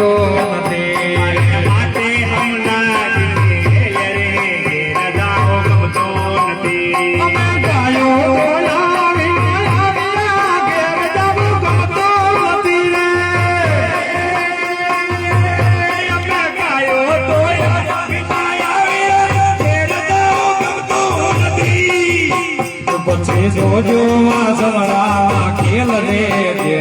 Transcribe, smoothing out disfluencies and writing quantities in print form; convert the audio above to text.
ગમતો નથી માટે હમણાં દિલને રે ઘેર જાઓ ગમતો નથી અમે ગાયો બોલાવીને આવ્યા, ઘેર જવું ગમતો નથી રે. અમે ગાયો તો ઘેર જાઓ ગમતો નથી પછી જોજો આ સમરા ખેલ રે